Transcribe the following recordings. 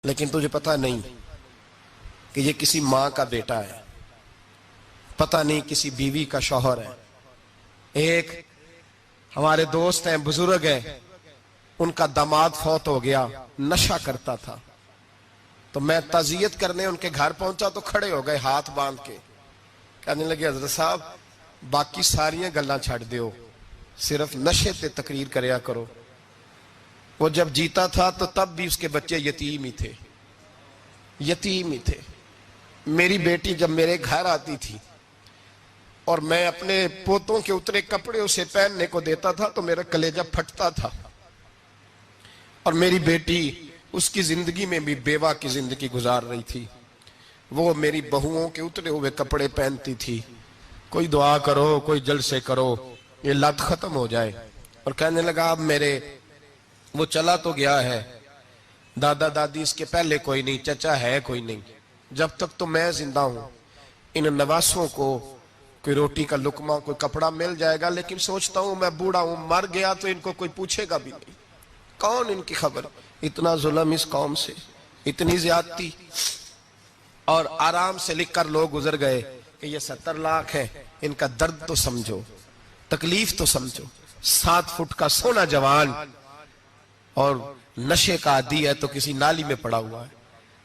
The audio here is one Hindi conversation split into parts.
लेकिन तुझे पता नहीं कि ये किसी माँ का बेटा है, पता नहीं किसी बीवी का शौहर है। एक हमारे दोस्त हैं, बुजुर्ग हैं, उनका दामाद फौत हो गया, नशा करता था। तो मैं ताजियत करने उनके घर पहुंचा तो खड़े हो गए हाथ बांध के, कहने लगे हजरत साहब बाकी सारियां गल्लां छड़ दियो, सिर्फ नशे ते तकरीर करया करो। वो जब जीता था तो तब भी उसके बच्चे यतीम ही थे, यतीम ही थे। मेरी बेटी जब मेरे घर आती थी और मैं अपने पोतों के उतरे कपड़े उसे पहनने को देता था तो मेरा कलेजा फटता था। और मेरी बेटी उसकी जिंदगी में भी बेवा की जिंदगी गुजार रही थी। वो मेरी बहुओं के उतरे हुए कपड़े पहनती थी। कोई दुआ करो, कोई जलसे करो, ये लत खत्म हो जाए। और कहने लगा अब मेरे वो चला तो गया है, दादा दादी इसके पहले कोई नहीं, चचा है कोई नहीं, जब तक तो मैं जिंदा हूं इन नवासों को कोई रोटी का लुकमा, कोई कपड़ा मिल जाएगा। लेकिन सोचता हूं मैं बूढ़ा हूं, मर गया तो इनको कोई पूछेगा भी नहीं, कौन इनकी खबर। इतना जुल्म इस कौम से, इतनी ज्यादती। और आराम से लिखकर लोग गुजर गए कि ये 70 लाख है, इनका दर्द तो समझो, तकलीफ तो समझो। 7 फुट का सोना जवान और नशे का आदी है तो किसी नाली में पड़ा हुआ है।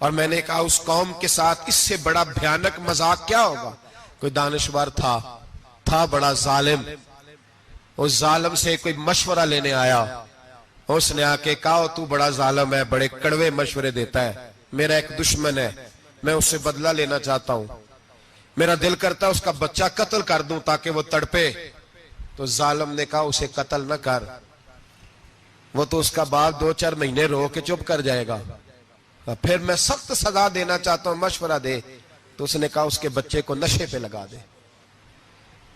और मैंने कहा उस कौम के साथ इससे बड़ा भयानक मजाक क्या होगा। कोई दानिशवर था बड़ा जालिम, उस जालिम से कोई मशवरा लेने आया, उसने आके कहा तू बड़ा जालिम है, बड़े कड़वे मशवरे देता है, मेरा एक दुश्मन है, मैं उससे बदला लेना चाहता हूं, मेरा दिल करता है उसका बच्चा कत्ल कर दूं ताकि वो तड़पे। तो जालिम ने कहा उसे कत्ल न कर, वो तो उसका बाप 2-4 महीने रो के चुप कर जाएगा, फिर मैं सख्त सजा देना चाहता हूं, मशवरा दे। तो उसने कहा उसके बच्चे को नशे पे लगा दे,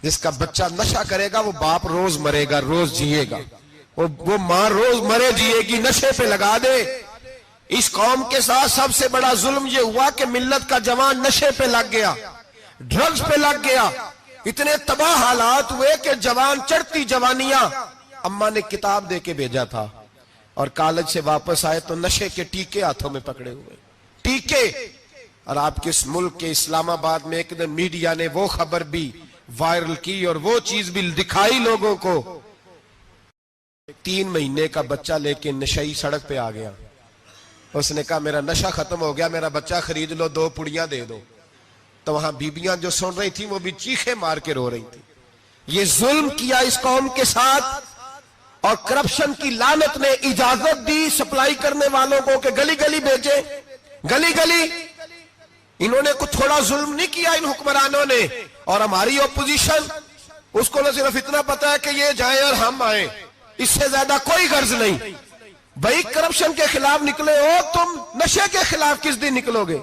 जिसका बच्चा नशा करेगा वो बाप रोज मरेगा, रोज जिएगा, वो मां रोज मरे जिएगी, नशे पे लगा दे। इस कौम के साथ सबसे बड़ा जुल्म ये हुआ कि मिल्लत का जवान नशे पे लग गया, ड्रग्स पे लग गया। इतने तबाह हालात हुए कि जवान चढ़ती जवानियां, अम्मा ने किताब दे के भेजा था और कॉलेज से वापस आए तो नशे के टीके हाथों में पकड़े हुए, टीके। और आपके इस मुल्क के इस्लामाबाद में एक दिन मीडिया ने वो खबर भी वायरल की और वो चीज भी दिखाई लोगों को। 3 महीने का बच्चा लेके नशई सड़क पे आ गया, उसने कहा मेरा नशा खत्म हो गया, मेरा बच्चा खरीद लो, 2 पुड़ियां दे दो। तो वहां बीबियां जो सुन रही थी वो भी चीखे मार के रो रही थी। ये जुल्म किया इस कौम के साथ। और करप्शन की लानत ने इजाजत दी सप्लाई करने वालों को कि गली गली भेजे, गली गली। इन्होंने कुछ थोड़ा जुल्म नहीं किया इन हुक्मरानों ने। और हमारी ओपोजिशन, उसको न सिर्फ इतना पता है कि ये जाए और हम आए, इससे ज्यादा कोई गर्ज नहीं। भाई करप्शन के खिलाफ निकले हो तुम, नशे के खिलाफ किस दिन निकलोगे,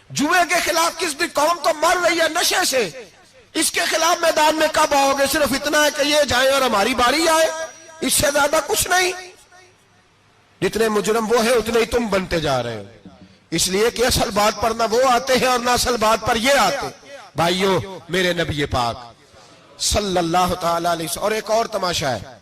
जुए के खिलाफ किस दिन। कौम तो मर रही है नशे से, इसके खिलाफ मैदान में कब आओगे। सिर्फ इतना है कि ये जाए और हमारी बारी आए, इससे ज्यादा कुछ नहीं। जितने मुजरम वो है उतने ही तुम बनते जा रहे हो, इसलिए कि असल बात पर ना वो आते हैं और ना असल बात पर ये आते। भाइयों मेरे नबी पाक सल्लल्लाहु ताला अलैहि वसल्लम। और एक और तमाशा है,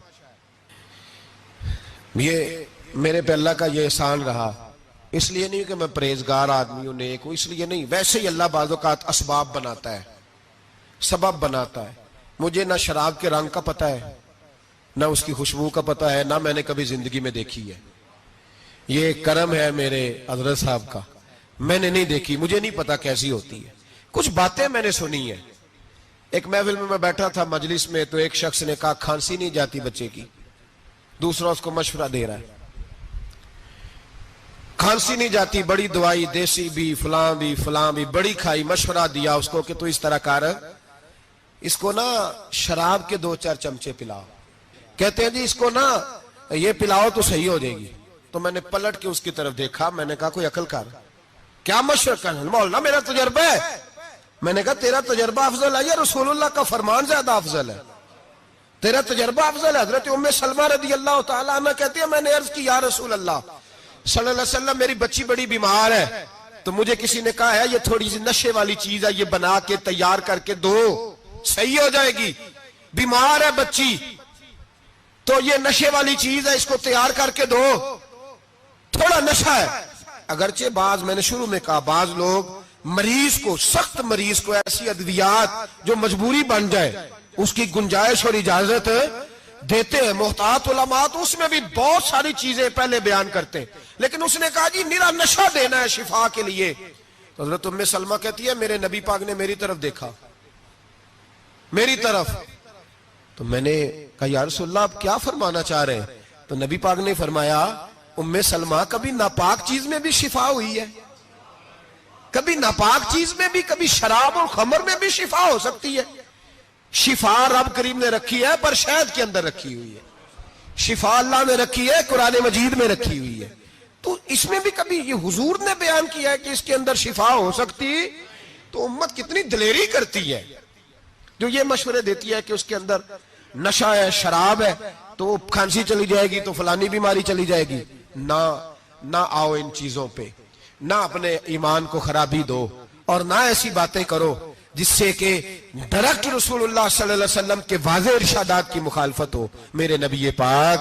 ये मेरे पे अल्लाह का ये एहसान रहा, इसलिए नहीं कि मैं परहेजगार आदमी हूं, नेक हूं, इसलिए नहीं, वैसे ही अल्लाह बाज़-औक़ात असबाब बनाता है, सबब बनाता है। मुझे ना शराब के रंग का पता है, ना उसकी खुशबू का पता है, ना मैंने कभी जिंदगी में देखी है। ये करम है मेरे हजरत साहब का, मैंने नहीं देखी, मुझे नहीं पता कैसी होती है। कुछ बातें मैंने सुनी है। एक महफिल में मैं बैठा था मजलिस में, तो एक शख्स ने कहा खांसी नहीं जाती बच्चे की, दूसरा उसको मशवरा दे रहा है, खांसी नहीं जाती, बड़ी दवाई देसी भी फलां भी बड़ी खाई, मशवरा दिया उसको कि तू इस तरह कर, इसको ना शराब के 2-4 चमचे पिलाओ। कहते हैं जी इसको ना ये पिलाओ तो सही हो जाएगी। तो मैंने पलट के उसकी तरफ देखा, मैंने कहा कोई अकल कर, क्या मशवरा कर मौलाना, मेरा तजर्बा है। मैंने कहा तेरा तजर्बा अफजल है या रसूलुल्लाह का फरमान ज्यादा अफजल है, तेरा तजर्बा अफजल है। हजरत उम्मे सलमा रदी अल्लाह तआला अन्हा कहती है मैंने अर्ज की या रसूल अल्लाह सल्लल्लाहु अलैहि वसल्लम मेरी बच्ची बड़ी बीमार है, तो मुझे किसी ने कहा है ये थोड़ी सी नशे वाली चीज है, ये बना के तैयार करके दो, सही हो जाएगी। बीमार है बच्ची तो ये नशे वाली चीज है, इसको तैयार करके दो, थोड़ा नशा है, अगरचे बाज, मैंने शुरू में कहा, बाज लोग मरीज को, सख्त मरीज को ऐसी अद्वियात जो मजबूरी बन जाए उसकी गुंजाइश और इजाजत देते हैं। मोहतात उलमा तो उसमें भी बहुत सारी चीजें पहले बयान करते हैं, लेकिन उसने कहा जी निरा नशा देना है शिफा के लिए। तो हज़रत उम्मे सलमा कहती है मेरे नबी पाक ने मेरी तरफ देखा, मेरी तरफ। तो मैंने कहा या रसूलल्लाह आप क्या फरमाना चाह रहे हैं? तो नबी पाक ने फरमाया उम्मे सलमा कभी नापाक चीज में भी शिफा हुई है, कभी नापाक चीज में भी, कभी शराब और खमर में भी शिफा हो सकती है। शिफा रब करीम ने रखी है पर शहद के अंदर रखी हुई है, शिफा अल्लाह ने रखी है कुरान मजीद में रखी हुई है। तो इसमें भी कभी ये हुजूर ने बयान किया है कि इसके अंदर शिफा हो सकती, तो उम्मत कितनी दिलेरी करती है जो ये मशवरे देती है कि उसके अंदर नशा है, शराब है, तो खांसी चली जाएगी तो फलानी बीमारी चली जाएगी। ना आओ इन चीजों पे, ना अपने ईमान को खराबी दो और ना ऐसी बातें करो जिससे कि डायरेक्ट रसूलुल्लाह सल्लल्लाहु अलैहि वसल्लम के वाज़ेह इरशादात की मुखालफत हो। मेरे नबी पाक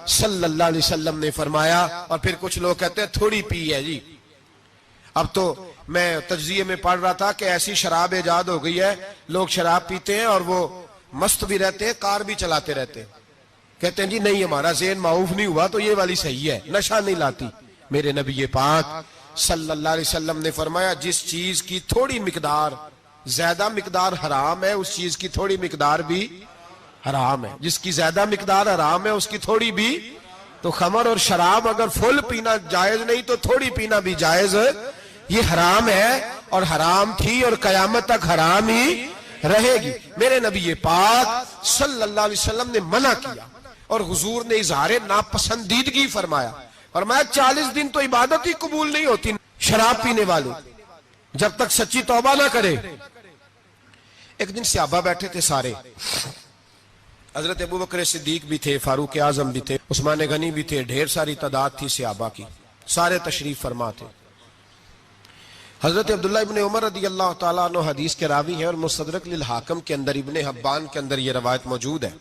सल्लल्लाहु अलैहि वसल्लम ने फरमाया, और फिर कुछ लोग कहते हैं थोड़ी पी है जी। अब तो मैं तज्जिये में पढ़ रहा था कि ऐसी शराब इजाद हो गई है, लोग शराब पीते हैं और वो मस्त भी रहते हैं, कार भी चलाते रहते हैं, कहते हैं जी नहीं हमारा ज़हन माऊफ नहीं हुआ तो ये वाली सही है, नशा नहीं लाती। मेरे नबी पाक सल्लल्लाहु अलैहि वसल्लम ने फरमाया जिस चीज की थोड़ी मिकदार, ज्यादा मिकदार हराम है उस चीज की थोड़ी मिकदार भी हराम है, जिसकी ज्यादा मिकदार हराम है उसकी थोड़ी भी। तो खमर और शराब अगर फुल पीना जायज नहीं तो थोड़ी पीना भी जायज, ये हराम है और हराम थी और कयामत तक हराम ही रहेगी। मेरे नबी पाक सल्लल्लाहु अलैहि वसल्लम ने मना किया और हुजूर ने इजहार नापसंदीदगी फरमाया, फरमाया 40 दिन तो इबादत ही कबूल नहीं होती शराब पीने वाले जब तक सच्ची तौबा ना करे। एक दिन सहाबा बैठे थे सारे, हजरत अबू बकर सिद्दीक भी थे, फारूक आजम भी थे, उस्मान गनी भी थे, ढेर सारी तादाद थी सहाबा की, सारे तशरीफ फरमा थे। हजरत अब्दुल्लाह इब्ने उमर रदी अल्लाह ताला अन्हु हदीस के रावी हैं और मुस्तदरक लिल हाकिम के अंदर, इब्ने हब्बान के अंदर ये रवायत मौजूद है।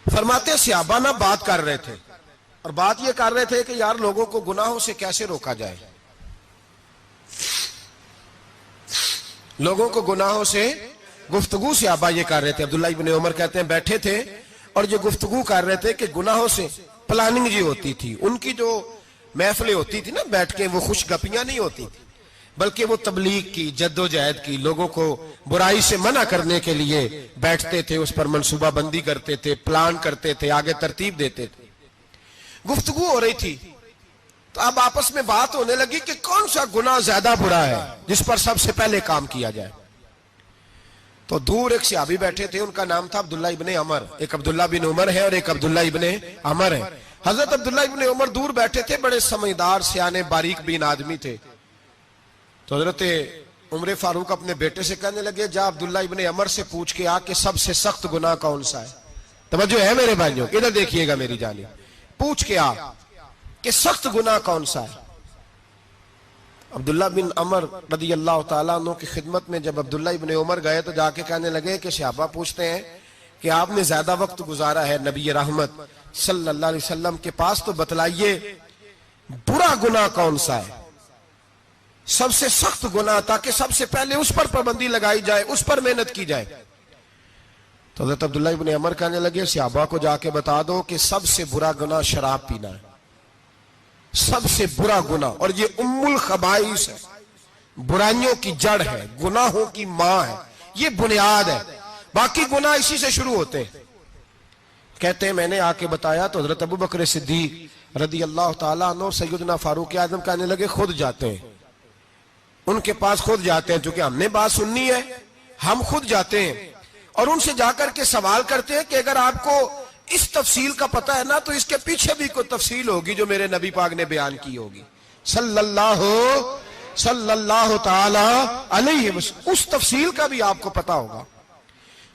फरमाते सहाबा ना बात कर रहे थे और बात ये कर रहे थे कि यार लोगों को गुनाहों से कैसे रोका जाए, लोगों को गुनाहों से गुफ्तगू से आबा ये कर रहे थे। अब्दुल्लाह इब्ने उमर कहते हैं बैठे थे और जो गुफ्तगू कर रहे थे कि गुनाहों से प्लानिंग जी होती थी, उनकी जो महफिलें होती थी ना बैठ के, वो खुशगपियां नहीं होती थी बल्कि वो तबलीग की, जद्दोजहद की, लोगों को बुराई से मना करने के लिए बैठते थे, उस पर मनसूबा बंदी करते थे, प्लान करते थे, आगे तरतीब देते थे। गुफ्तगू हो रही थी तो अब आपस में बात होने लगी कि कौन सा गुनाह ज्यादा बुरा है जिस पर सबसे पहले काम किया जाए। तो दूर एक सहाबी बैठे थे, उनका नाम था अब्दुल्लाह इब्ने अमर। एक अब्दुल्लाह बिन उमर है और एक अब्दुल्लाह इब्ने अमर है। हजरत अब्दुल्लाह इब्ने उमर दूर बैठे थे, बड़े समझदार सियाने बारीक बीन आदमी थे। तो हजरत उमर फारूक अपने बेटे से कहने लगे जा अब्दुल्लाह इब्ने अमर से पूछ के आ कि सबसे सख्त गुनाह कौन सा है। तवज्जो है मेरे भाइयों, इधर देखिएगा मेरी जानिब, पूछ के आ कि सख्त गुनाह कौन सा है। अब्दुल्लाह बिन अमर रदी अल्लाह ताला अन्हु की खिदमत में जब अब्दुल्लाह इब्ने उमर गए तो जाके कहने लगे कि सहाबा पूछते हैं कि आपने ज्यादा वक्त गुजारा है नबी रहमत सल्लल्लाहु अलैहि वसल्लम के पास, तो बतलाइए बुरा गुनाह कौन सा है, सबसे सख्त गुनाह, ताकि सबसे पहले उस पर पाबंदी लगाई जाए, उस पर मेहनत की जाए। तो हज़रत अब्दुल्लाह इब्ने अमर कहने लगे सहाबा को जाके बता दो कि सबसे बुरा गुनाह शराब पीना है, सबसे बुरा गुनाह, और ये उम्मुल खबाइस है, बुराइयों की जड़ है, गुनाहों की मां है, ये बुनियाद है, बाकी गुनाह इसी से शुरू होते हैं। कहते हैं मैंने आके बताया तो हजरत अबू बकर सिद्दीक रदी अल्लाह ताला अन्हु सैयदना फारूक आजम कहने लगे खुद जाते हैं, उनके पास खुद जाते हैं, क्योंकि हमने बात सुननी है, हम खुद जाते हैं और उनसे जाकर के सवाल करते हैं कि अगर आपको इस तफसील का पता है ना तो इसके पीछे भी कोई तफसील होगी जो मेरे नबी पाक ने बयान की होगी सल्लल्लाहु ताला अलैहि वसल्लम, उस तफसील का भी आपको पता होगा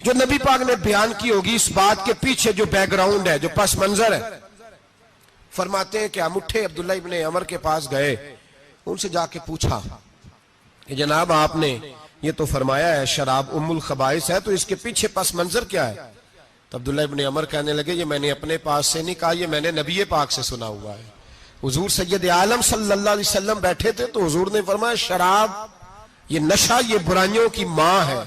जो नबी पाक ने बयान की होगी, इस बात के पीछे जो बैकग्राउंड है, जो पस मंजर है। फरमाते हैं कि हम उठे, अब्दुल्लाह इब्ने अमर के पास गए, उनसे जाके पूछा कि जनाब आपने ये तो फरमाया है शराब उम्मुल खबाइस है, तो इसके पीछे पस मंजर क्या है। तो अब्दुल्लाह इब्ने अमर कहने लगे ये मैंने अपने पास से नहीं कहा, ये मैंने नबी पाक से सुना हुआ है हुजूर सैयद आलम सल्लल्लाहु अलैहि वसल्लम बैठे थे तो हुजूर ने फरमाया शराब, ये नशा, ये बुराइयों की मां है।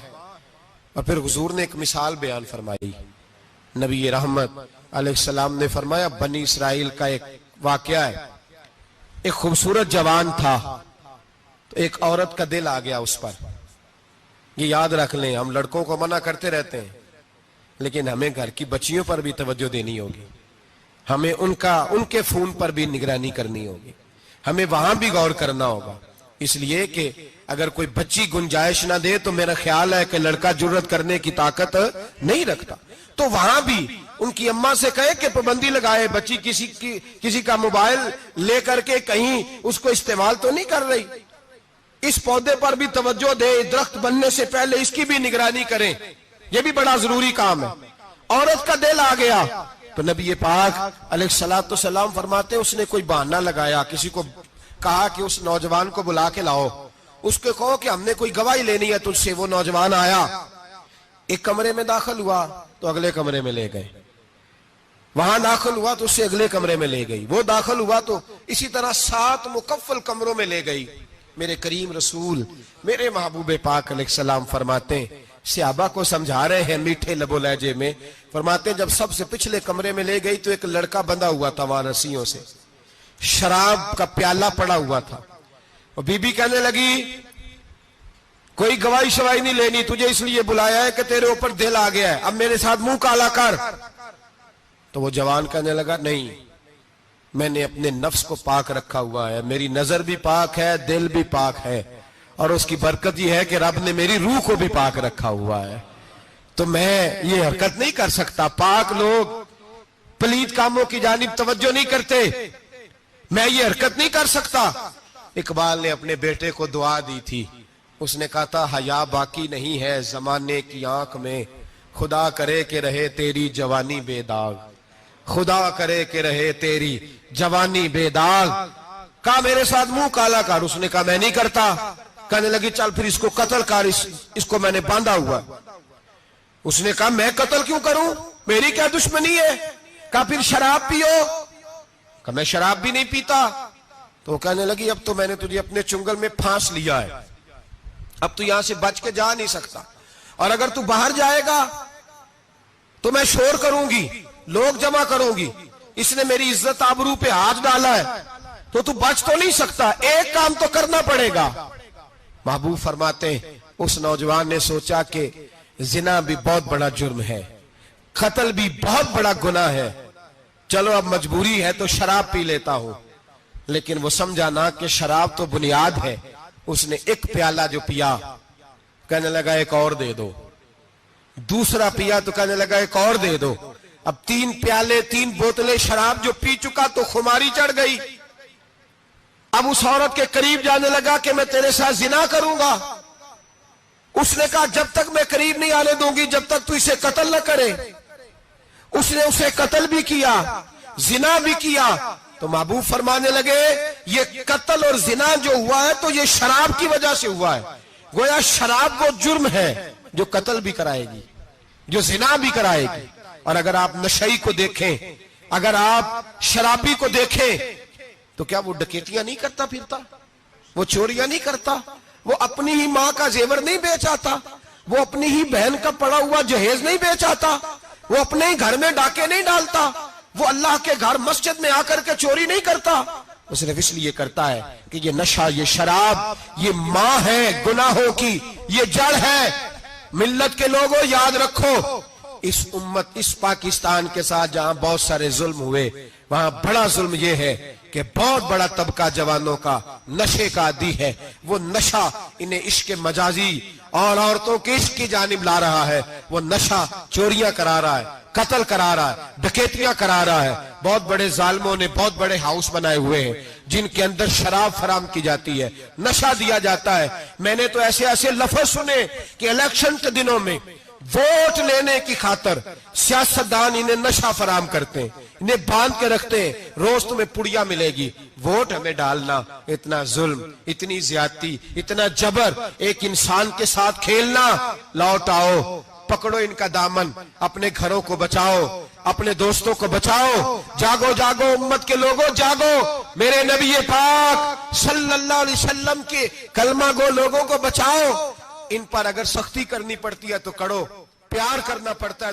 और फिर हुजूर ने एक मिसाल बयान फरमाई। नबी रहमत अलैहिस्सलाम ने फरमाया, बनी इसराइल का एक वाकया है। एक खूबसूरत जवान था, तो एक औरत का दिल आ गया उस पर। ये याद रख लें, हम लड़कों को मना करते रहते हैं, लेकिन हमें घर की बच्चियों पर भी तवज्जो देनी होगी, हमें उनके खून पर भी निगरानी करनी होगी, हमें वहां भी गौर करना होगा। इसलिए कि अगर कोई बच्ची गुंजाइश ना दे तो मेरा ख्याल है कि लड़का जुर्रत करने की ताकत नहीं रखता। तो वहां भी उनकी अम्मा से कहे कि पाबंदी लगाए, बच्ची किसी का मोबाइल लेकर के कहीं उसको इस्तेमाल तो नहीं कर रही, इस पौधे पर भी तवज्जो दे, दरख्त बनने से पहले इसकी भी निगरानी करें, यह भी बड़ा जरूरी काम है। औरत का दिल आ गया तो नबी पाक अलैहिस्सलातु सलाम फरमाते, उसने कोई बहाना लगाया, किसी को कहा कि उस नौजवान को बुला के लाओ, उसको कहो कि हमने कोई गवाही लेनी है तुझसे। वो नौजवान आया, एक कमरे में दाखिल हुआ तो अगले कमरे में ले गए, वहां दाखिल हुआ तो उससे अगले कमरे में ले गई, वो दाखिल हुआ तो इसी तरह 7 मुकफ्फल कमरों में ले गई। मेरे करीम रसूल, मेरे महबूब पाक अलैहिस्सलाम फरमाते, सहाबा को समझा रहे हैं मीठे लबो लहजे में, फरमाते जब सबसे पिछले कमरे में ले गई तो एक लड़का बंधा हुआ था वहां रस्सियों से, शराब का प्याला पड़ा हुआ था। और बीबी कहने लगी, कोई गवाही शवाही नहीं लेनी, तुझे इसलिए बुलाया है कि तेरे ऊपर दिल आ गया है, अब मेरे साथ मुंह काला कर। तो वो जवान कहने लगा, नहीं, मैंने अपने नफ्स को पाक रखा हुआ है, मेरी नजर भी पाक है, दिल भी पाक है, और उसकी बरकत यह है कि रब ने मेरी रूह को भी पाक रखा हुआ है, तो मैं ये हरकत नहीं कर सकता। पाक लोग पलीत कामों की जानिब तवज्जो नहीं करते, मैं ये हरकत नहीं कर सकता। इकबाल ने अपने बेटे को दुआ दी थी, उसने कहा था, हया बाकी नहीं है जमाने की आंख में, खुदा करे कि रहे तेरी जवानी बेदाग, खुदा करे कि रहे तेरी जवानी बेदाग। कहा मेरे साथ मुंह काला कर, उसने कहा मैं नहीं करता। कहने लगी, चल फिर इसको कत्ल कर, इसको मैंने बांधा हुआ। उसने कहा मैं कत्ल क्यों करूं, मेरी क्या दुश्मनी है। कहा फिर शराब पियो, कहा मैं शराब भी नहीं पीता। तो कहने लगी, अब तो मैंने तुझे अपने चुंगल में फांस लिया है, अब तू यहां से बच के जा नहीं सकता, और अगर तू बाहर जाएगा तो मैं शोर करूंगी, लोग जमा करूंगी, इसने मेरी इज्जत आबरू पे हाथ डाला है, तो तू बच तो नहीं सकता, एक काम तो करना पड़ेगा। महबूब फरमाते, उस नौजवान ने सोचा कि जिना भी बहुत बड़ा जुर्म है, कत्ल भी बहुत बड़ा गुनाह है, चलो अब मजबूरी है तो शराब पी लेता हूं। लेकिन वो समझा ना कि शराब तो बुनियाद है। उसने एक प्याला जो पिया, कहने लगा एक और दे दो, दूसरा पिया तो कहने लगा एक और दे दो। अब 3 प्याले 3 बोतलें शराब जो पी चुका तो खुमारी चढ़ गई। अब उस औरत के करीब जाने लगा कि मैं तेरे साथ जिना करूंगा। उसने कहा जब तक मैं करीब नहीं आने दूंगी जब तक तू इसे कत्ल न करे। उसने उसे कत्ल भी किया, जिना भी किया। तो महबूब फरमाने लगे, ये कत्ल और जिना जो हुआ है तो ये शराब की वजह से हुआ है। गोया शराब वो जुर्म है जो कत्ल भी कराएगी, जो जिना भी कराएगी। और अगर आप नशई को देखें, अगर आप शराबी को देखें, तो क्या वो डकैतियां नहीं करता फिरता, वो चोरियां नहीं करता, वो अपनी ही मां का जेवर नहीं बेच आता, वो अपनी ही बहन का पड़ा हुआ जहेज नहीं बेच आता, वो अपने ही घर में डाके नहीं डालता, वो अल्लाह के घर मस्जिद में आकर के चोरी नहीं करता। वो सिर्फ इसलिए करता है कि ये नशा, ये शराब, ये मां है गुनाहों की, ये जड़ है। मिल्लत के लोगों याद रखो, इस उम्मत, इस पाकिस्तान के साथ जहां बहुत सारे जुल्म हुए, वहां बड़ा जुल्म यह है कि बहुत बड़ा तबका जवानों का नशे का आदी है। वो नशा इन्हें इश्क मजाजी और औरतों के इश्क की जानिब ला रहा है। वो नशा चोरियां करा रहा है, कत्ल करा रहा है, डकैतियां करा रहा है। बहुत बड़े जालिमों ने बहुत बड़े हाउस बनाए हुए हैं जिनके अंदर शराब फराम की जाती है, नशा दिया जाता है। मैंने तो ऐसे ऐसे लफ्ज सुने कि इलेक्शन के दिनों में वोट लेने की खातर सियासतदान इन्हें नशा फराम करते हैं, इन्हें बांध के रखते हैं, रोज तुम्हें पुड़िया मिलेगी, वोट हमें डालना। इतना जुल्म, इतनी ज्यादती, इतना जबर, एक इंसान के साथ खेलना। लौट आओ, पकड़ो इनका दामन, अपने घरों को बचाओ। अपने दोस्तों को बचाओ। जागो जागो उम्मत के लोगों, जागो। मेरे नबी पाक सल्लल्लाहु अलैहि वसल्लम के कलमा गो लोगों को बचाओ। इन पर अगर सख्ती करनी पड़ती है तो करो, प्यार करना पड़ता है